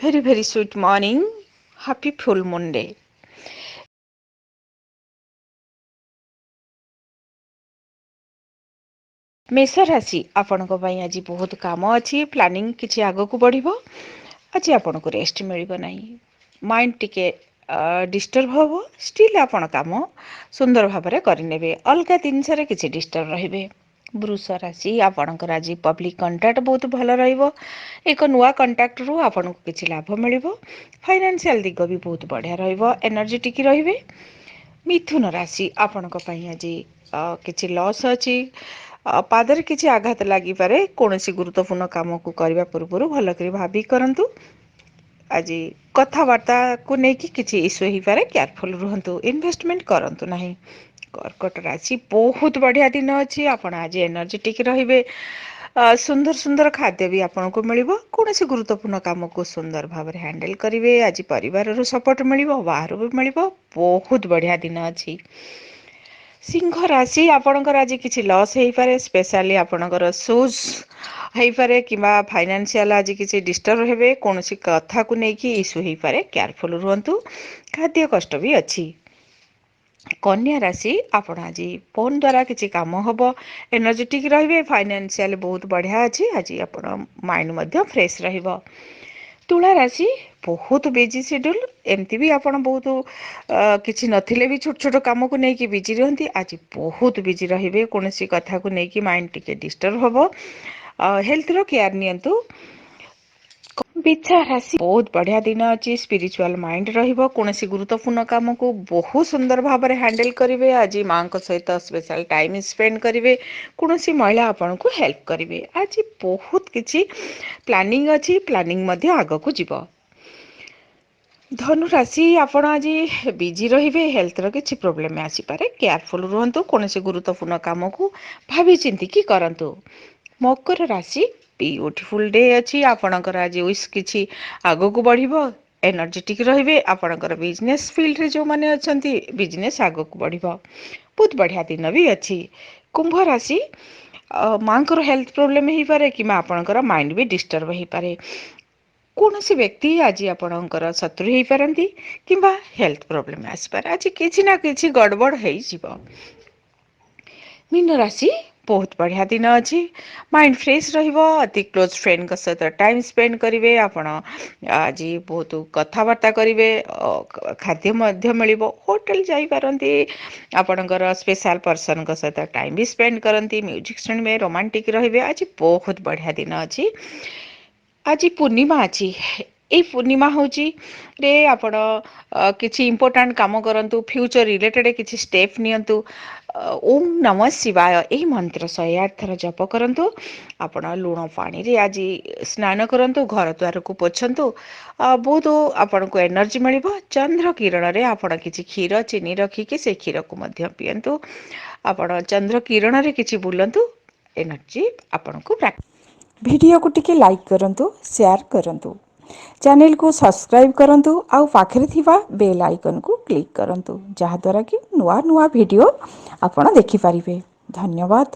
Very, very sweet morning. Happy full Monday. मेष राशि आपणक आज बहुत काम अच्छी प्लानिंग किसी आग को बढ़ आज आपन को रेस्ट मिल ना माइंड टिके डिस्टर्ब हम स्टिल आपण काम सुंदर भाव करने अलग जिनस किसी डिस्टर्ब रे वृष राशि आपणकर आज पब्लिक कंटाक्ट बहुत भल एक नुआ कंटाक्ट रू आपन को किसी लाभ मिल फाइनेंशियल दिग भी बहुत बढ़िया रनर्जेटिक रे मिथुन राशि आपणक आज किसी लॉस अच्छी पादरे किसी आघात लगिपारे कौन गुरुत्वपूर्ण काम को करने पूर्व भलक भावी करूँ आज कथबार्ता को लेकिन किसी इश्यू हो पारे केयरफुल रुहतु इन्वेस्टमेंट करूँ ना कर्कट राशि बहुत बढ़िया दिन अच्छी आपण आज एनर्जेटिक रे सुंदर सुंदर खाद्य भी आपन को मिल कौन गुरुत्वपूर्ण काम को सुंदर भाव में हैंडल करेंगे आज परिवार सपोर्ट मिल बाहर भी मिल बहुत बढ़िया दिन अच्छी सिंह राशि आपणकर आज किसी लॉस हो पारे स्पेशली आपणकर शूज हो पारे कि फाइनेंशियल आज किसी डिस्टर्ब हेबे कौन कथा को लेकिन इश्यू हो पारे केयरफुल रुहतु खाद्य कष्ट भी अच्छी कन्या राशि आपण आज फोन द्वारा किसी काम हम एनर्जेटिक रे फाइनेंशियल बहुत बढ़िया अच्छी आज आप माइंड फ्रेश रहिबो तुला राशि बहुत बिजी शेड्यूल एमती भी आप बहुत किसी नथिले भी छोट छोट कम को लेकिन बिजी रहती आज बहुत बिजी रे कौन कथा को लेकिन माइंड टिके डिस्टर्ब हम हेल्थ रो केयर नियंतु बिच्छा राशि बहुत बढ़िया दिन अच्छी स्पिरिचुअल माइंड रहिबो कौन गुरुत्वपूर्ण काम को बहुत सुंदर भाव में हैंडल करेंगे आज माँ सहित स्पेशल टाइम स्पेंड करेंगे कौन महिला आपन को हेल्प करेंगे आज बहुत किसी प्लानिंग अच्छी प्लानिंग आग को जीव धनु राशि आपण आज बिजी रे हेल्थ रो किसी प्रोब्लेम आसीपारे केयरफुल रुहतु कौन गुरुत्वपूर्ण काम को भावी चिंतिकी करंतु मकर राशि ब्यूटीफुल डे अच्छी आपणकर आज विश किसी आग को बढ़ एनर्जेटिक रे आपणकर बिजनेस फील्ड रे जो माने अछंती बिजनेस आग को बढ़ बहुत बढ़िया दिन भी अच्छी कुंभ राशि माँ को हेल्थ प्रोब्लेम हो पारे कि आपणकर माइंड भी डिस्टर्ब हो पारे कौन व्यक्ति आज आपणकर शत्रु हो पारती कि हेल्थ प्रोब्लेम आसपारे आज किसी ना किसी गड़बड़ हो मीन राशि बहुत बढ़िया दिन अच्छी माइंड फ्रेश अति क्लोज फ्रेंड सहित टाइम स्पेंड करेंगे आपण आज बहुत कथबार्ता करेंगे खाद्य मिल होटेल जापारती आपणकर स्पेशल पर्सन सहित टाइम भी स्पेंड करती म्यूजिक सुनबे रोमांटिक रे आज बहुत बढ़िया दिन अच्छी आज पूर्णिमा अच्छी ये पूर्णिमा हूँ रे आपण किसी इम्पोर्टाट काम करूँ फ्यूचर रिलेटेड किसी स्टेप नियंतु ओम नमः शिवाय यही मंत्र 108 थर जप करूँ आपण लुण पानी रे आज स्नान करूँ घर द्वार को पोछंतु बहुत आपण को एनर्जी मिल चंद्र किरण रे आपण किसी क्षीर चीनी रखिकी से क्षीर को पीयंतु आपण चंद्र किरण रे किसी बुलंतु एनर्जी आपण को वीडियो को टिके लाइक करंतु शेयर करंतु चैनल को सब्सक्राइब करंतु आउ पाखरे थिबा बेल आइकन को क्लिक करंतु जहा द्वारा कि नुआ नुआ वीडियो आपण देखि परिबे। धन्यवाद।